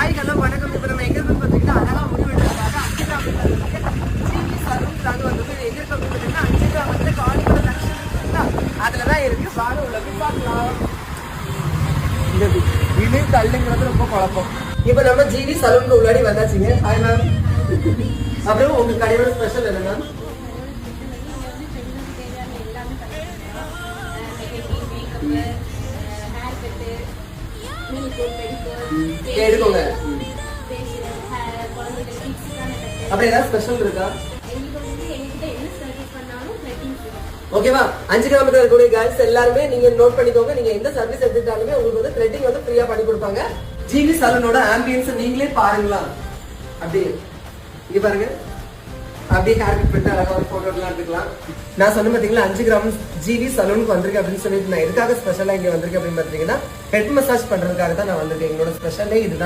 Hi hello வணக்கம். இப்போ நம்ம எங்க இருக்கோம் பார்த்தீங்கன்னா அழகா முடிவெடுக்கிறதுக்காக 5 கிராமத்தில் ஜிவி சலூன் தாங்க வந்து எங்க இருக்கோம் பார்த்தீங்கன்னா 5 கிராமத்தில் காலிமலை லட்சம் இருக்குங்களா அதில் தான் இருக்கு. வாங்க உள்ள போய் பார்க்கலாம். இந்த இது தள்ளுங்கிறது ரொம்ப குழப்பம். இப்போ நம்ம ஜிவி சலூனுக்கு உள்ளாடி வந்தாச்சுங்க. Hi ma'am. அப்புறம் உங்க கடையோட ஸ்பெஷல் என்ன மேம்? எடுக்கோங்க. அப்படி ஏதாவது ஸ்பெஷல் இருக்கா? ஓகேவா? 5 கிராமத்துல இருக்கக்கூடிய गाइस எல்லாரும் நீங்க நோட் பண்ணிக்கோங்க. நீங்க எந்த சர்வீஸ் எடுத்துட்டாலுமே உங்களுக்கு வந்து த்ரெட்டிங் வந்து ஃப்ரீயா பண்ணி கொடுப்பாங்க. ஜிவி சலூனோட ஆம்பியன்ஸ் நீங்களே பாருங்களா. அப்படியே இங்க பாருங்க. அப்படியே ஹேர் கட் பண்ணிட்டு அழகா ஒரு போட்டோ எல்லாம் எடுத்துக்கலாம். நான் சொன்ன பாத்தீங்களா 5 கிராம் ஜிவி சலூனுக்கு வந்திருக்கேன் அப்படின்னு சொல்லிட்டு நான் எதுக்காக ஸ்பெஷலா இங்க வந்திருக்கேன் அப்படின்னு பாத்தீங்கன்னா ஹெட் மசாஜ் பண்றதுக்காக தான் நான் வந்திருக்கேன். எங்களோட ஸ்பெஷலே இதுதான்.